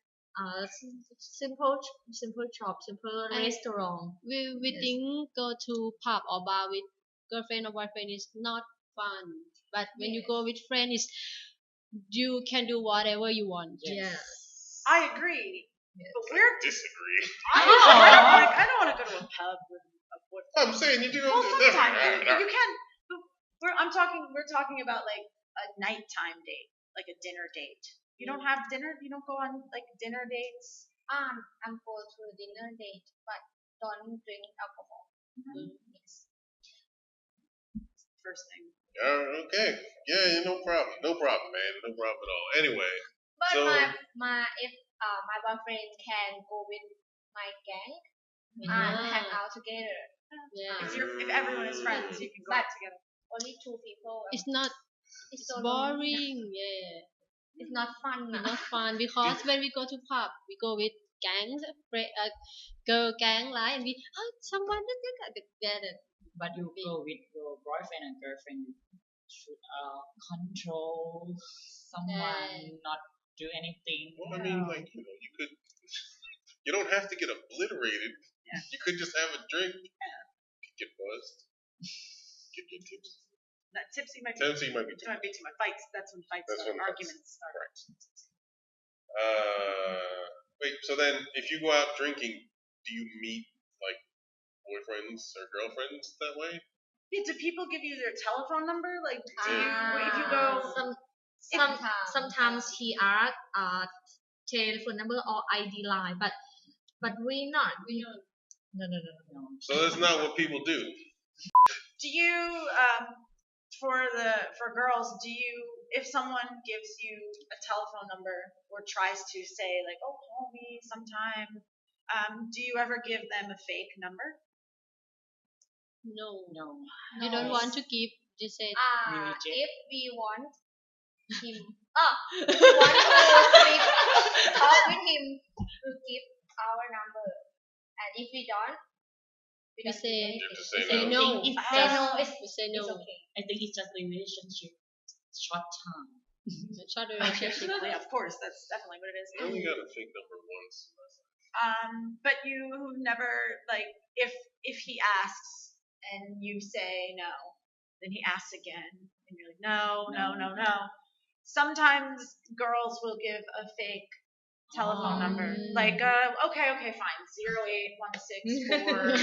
simple shop, simple restaurant. We think go to pub or bar with girlfriend or boyfriend is not fun. But when you go with friends, you can do whatever you want. Yes. I agree. Yes. But we're Disagree. I don't want to go to a pub with a boyfriend. I'm saying you do. Well, sometimes you can. We're talking about like a nighttime date, like a dinner date. You don't have dinner. You don't go on like dinner dates. I'm go to a dinner date, but don't drink alcohol. Yes. First thing. Okay. Yeah, no problem. No problem, man. No problem at all. Anyway. But So, my boyfriend can go with my gang and hang out together. Yeah. If everyone is friends, you can go out together. Only 2 people. It's not. It's so boring. Yeah. It's not fun. It's not fun because when we go to pub, we go with gangs, girl gang, like, and we someone together. But you go with your boyfriend and girlfriend, you should control someone, not do anything. well, I mean, like, you don't have to get obliterated. Yeah. You could just have a drink, get buzzed, get tipsy. Not tipsy might be. Tipsy might be. Too much. Fights. That's when fights start. Arguments start. Wait. So then, if you go out drinking, do you meet like boyfriends or girlfriends that way? Yeah, do people give you their telephone number? Like, do you, if you go? Sometimes he ask telephone number or ID line, but we not. No. So that's not what people do. Do you for girls, do you, if someone gives you a telephone number or tries to say like, oh, call me sometime, do you ever give them a fake number? No. You don't want to give. You said. If we want him, if we want to talk with him, we give our number, and if we don't, We say no. no. If they know, we say no. it's okay. I think it's just relationship, short time. Short relationship. Yeah, of course, that's definitely what it is. I only got a fake number once. But you never, like, if he asks and you say no, then he asks again, and you're like, no. Sometimes girls will give a fake telephone number, like, okay, fine, 08164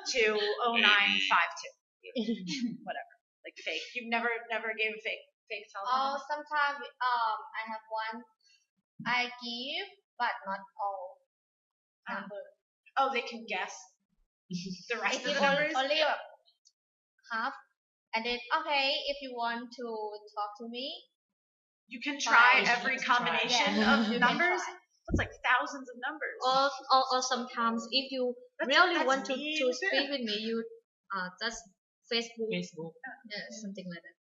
20952, whatever, like fake. You've never gave a fake telephone number? Sometimes I have one. I give, but not all number. Oh, they can guess the I rest of give the numbers? only half, and then okay, if you want to talk to me, you can try Fine. every combination Yeah. of You can numbers. try. That's like thousands of numbers. Or sometimes if you That's really want to mean. speak with me, you just Facebook. Facebook. Something like that.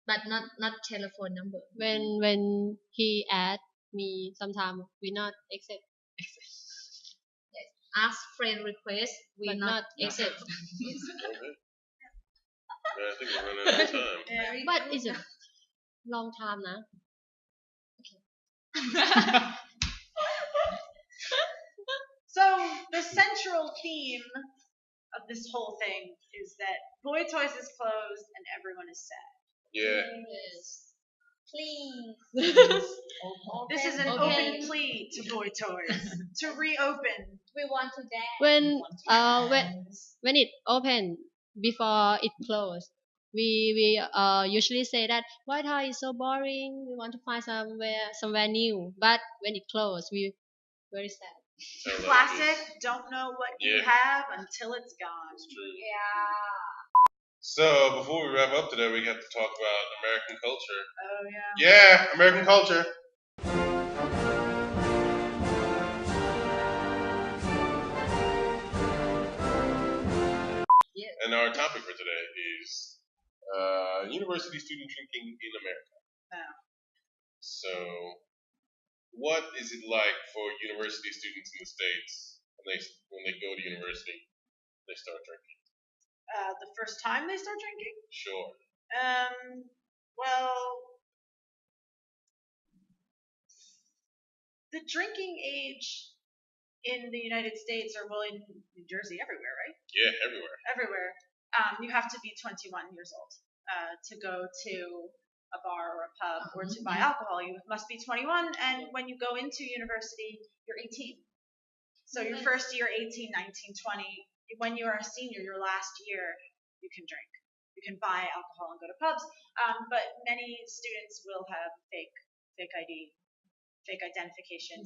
But not telephone number. When he add me, sometimes we not accept. Ask friend request, we But not not accept. Okay. I think we're running out of time. But it's a long time now. So the central theme of this whole thing is that Boy Toys is closed and everyone is sad. Yeah. yes, please. This is an open plea to Boy Toys to reopen. We want to dance. When it open before it closed, we usually say that White House is so boring. We want to find somewhere new. But when it closed, we very sad. Classic. Don't know what you have until it's gone. That's true. Yeah. So before we wrap up today, we have to talk about American culture. Oh yeah. Yeah, American culture. Yeah. And our topic for today is university student drinking in America. Oh. So, what is it like for university students in the States when they go to university? They start drinking. The first time they start drinking? Sure. Well, the drinking age in the United States, or well, in New Jersey, everywhere, right? Yeah, everywhere. Everywhere. You have to be 21 years old to go to a bar or a pub or to buy alcohol. You must be 21, and when you go into university, you're 18. So your first year, 18, 19, 20. When you are a senior, your last year, you can drink. You can buy alcohol and go to pubs. But many students will have fake ID, fake identification.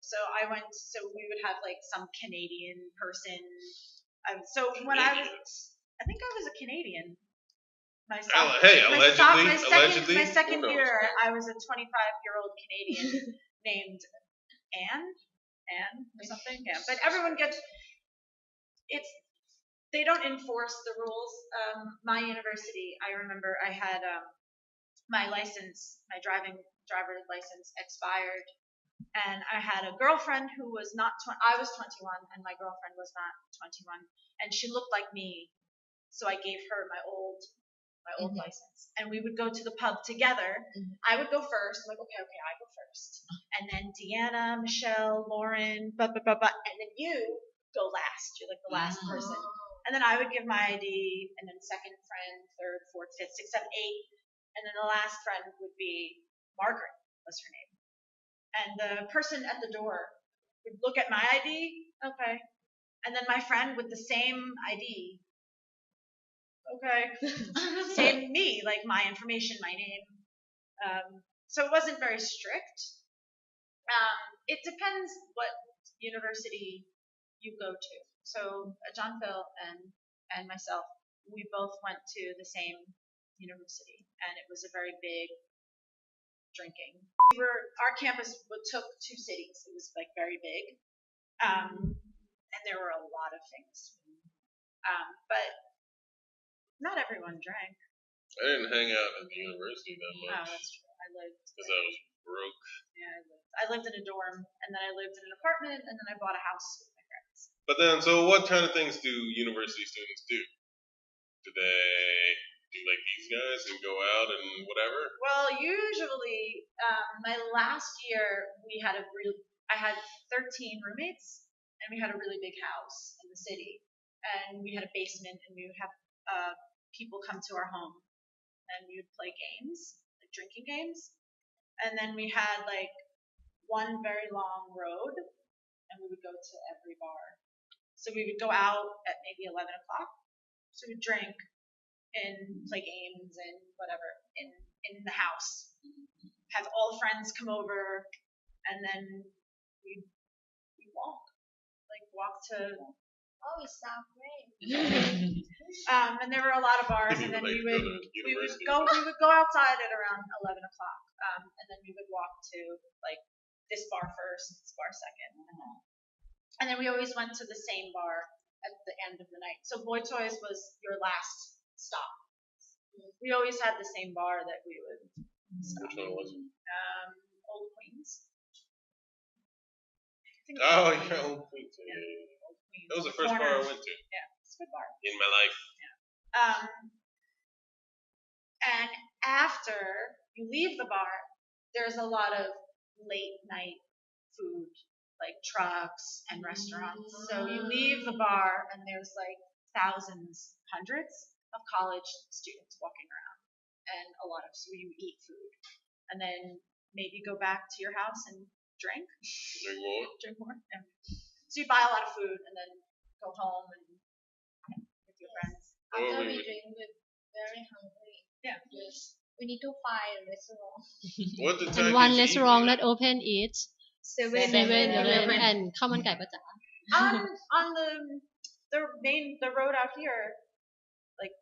So we would have like some Canadian person. So when I think I was a Canadian. Allegedly. My second year, I was a 25-year-old Canadian named Anne or something. Yeah, but everyone gets they don't enforce the rules. My university, I remember I had my driver license expired, and I had a girlfriend who was not I was 21 and my girlfriend was not 21, and she looked like me, so I gave her my old license, and we would go to the pub together. I would go first. I'm like, okay, I go first, and then Deanna, Michelle, Lauren, and then you go last. You're like the last person, and then I would give my ID, and then second friend, third, fourth, fifth, sixth, seventh, eighth, and then the last friend would be Margaret, was her name, and the person at the door would look at my ID, okay, and then my friend with the same ID. Okay. Same me, like my information, my name. So it wasn't very strict. It depends what university you go to. So Aj.Phil and myself, we both went to the same university, and it was a very big drinking. Our campus took 2 cities. It was like very big, and there were a lot of things. But not everyone drank. I didn't hang out at the university that much. Oh, that's true. I lived. Because I was broke. Yeah, I lived in a dorm, and then I lived in an apartment, and then I bought a house with my parents. But then, so what kind of things do university students do? Do they do like these guys and go out and whatever? Well, usually, my last year, I had 13 roommates, and we had a really big house in the city, and we had a basement, and we would have people come to our home, and we would play games, like drinking games, and then we had like one very long road, and we would go to every bar. So we would go out at maybe 11 o'clock, so we'd drink and play games and whatever in the house, have all friends come over, and then we walk to. Oh, it sounds great. And there were a lot of bars, and then we would go outside at around 11 o'clock, and then we would walk to like this bar first, this bar second, and then we always went to the same bar at the end of the night. So Boy Toys was your last stop. We always had the same bar that we would stop. Which one was it? Old Queens. Oh, yeah, Old Queens. Yeah. That was the first bar I went to. Yeah, it's a good bar. In my life. Yeah. And after you leave the bar, there's a lot of late night food, like trucks and restaurants. So you leave the bar, and there's like hundreds of college students walking around, and so you eat food, and then maybe go back to your house and drink. Drink more. Yeah. So you buy a lot of food and then go home and with your friends. After we drink, we're very hungry. Yeah. Yes. We need to find a restaurant. What the And one restaurant not open it. 7-Eleven and ข้าวมันไก่ป้าจ๋า on the road out here, like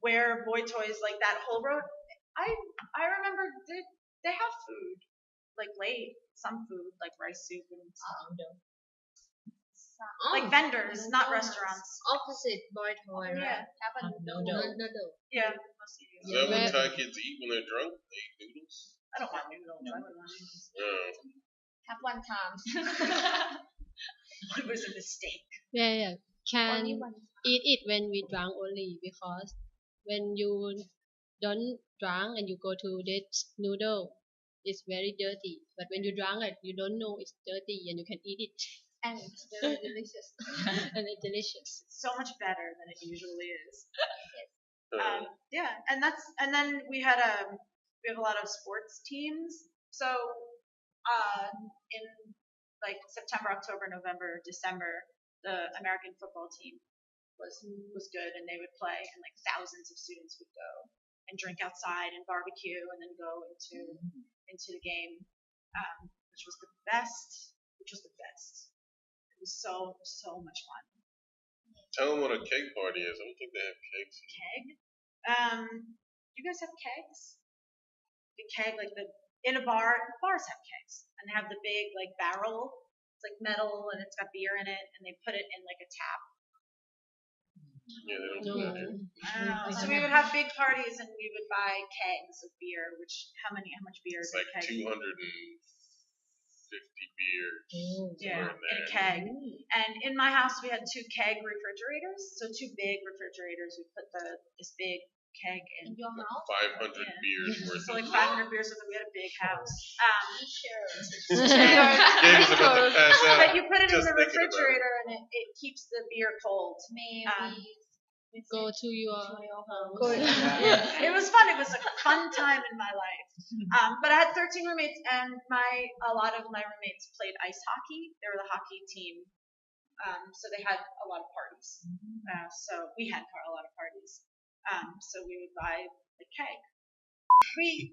where Boy Toys, like that whole road, I remember they have food, like late, some food, like rice soup and stuff. Like vendors, not restaurants. Opposite Boy Toy, right? Yeah. Have a noodle. Yeah. Is that what Thai kids eat when they're drunk? They eat noodles? I don't want noodles. I would want noodles. Oh. Have one time. It was a mistake. Yeah. Can eat it when we drunk only because when you don't drunk and you go to that noodle, it's very dirty. But when you drunk it, you don't know it's dirty and you can eat it. And it's very delicious. And it's delicious. It's so much better than it usually is. Yeah, and then we have a lot of sports teams. So in like September, October, November, December, the American football team was good, and they would play, and like thousands of students would go and drink outside and barbecue, and then go into the game, which was the best. It was so much fun. Tell them what a keg party is. I don't think they have kegs. Keg? You guys have kegs? A keg, like in a bar. Bars have kegs, and they have the big like barrel. It's like metal, and it's got beer in it, and they put it in like a tap. Yeah, they don't do that here. So we would have big parties, and we would buy kegs of beer. How much beer is like a keg? 250 beers. Yeah, in a keg. And in my house, we had 2 keg refrigerators. So 2 big refrigerators. We put this big keg in your house. 500 beers worth. So like 500 beers worth. We had a big house. Gaby's about to pass out. But you put it in the refrigerator, and it keeps the beer cold. Maybe go to your home. It was fun. It was a fun time in my life. But I had 13 roommates, and a lot of my roommates played ice hockey. They were the hockey team. So they had a lot of parties. So we had a lot of parties. So we would buy the keg.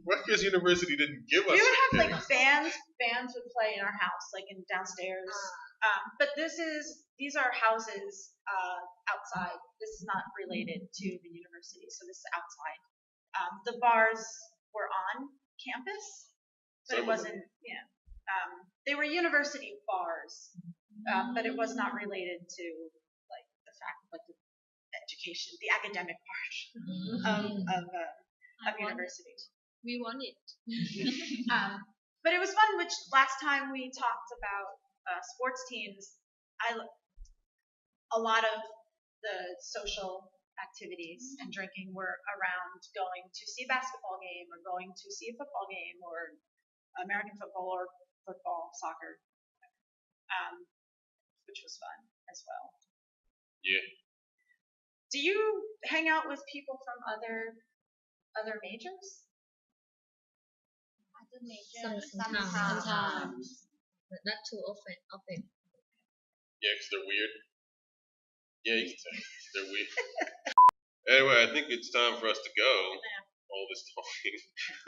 Rutgers University didn't give us. We would have like bands. Bands would play in our house, like in downstairs. But these are houses outside. This is not related to the university, so this is outside. The bars were on campus, but it wasn't. Yeah, they were university bars, but it was not related to like the fact, like the education, the academic part of university. We want it. But it was fun. Which last time we talked about sports teams, a lot of the social activities and drinking were around going to see a basketball game or going to see a football game or American football or football, soccer, which was fun as well. Yeah. Do you hang out with people from other majors? Other majors. Sometimes. But not too often. Yeah, because they're weird. Yeah, you can say they're weird. Anyway, I think it's time for us to go. All this talking.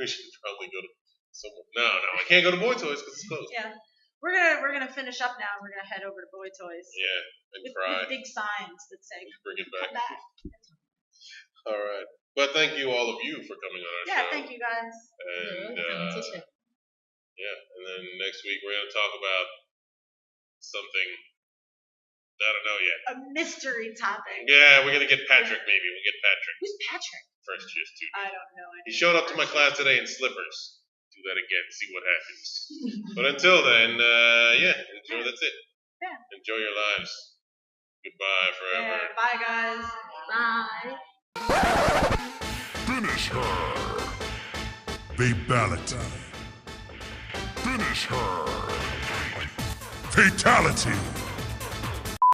We should probably go to someone. No, I can't go to Boy Toys because it's closed. Yeah. We're gonna finish up now. We're gonna head over to Boy Toys. Yeah, and cry. With big signs that say bring it back. Come back. All right. But thank you all of you for coming on our show. Yeah, thank you guys. And and then next week we're gonna talk about something I don't know yet. A mystery topic. Yeah, we're gonna get Patrick. Maybe we'll get Patrick. Who's Patrick? First year student. I don't know. He showed up to my class today in slippers. Do that again. See what happens. But until then, enjoy. That's it. Yeah. Enjoy your lives. Goodbye forever. Yeah, bye guys. Bye. Finish her. Fatality. Finish her. Fatality.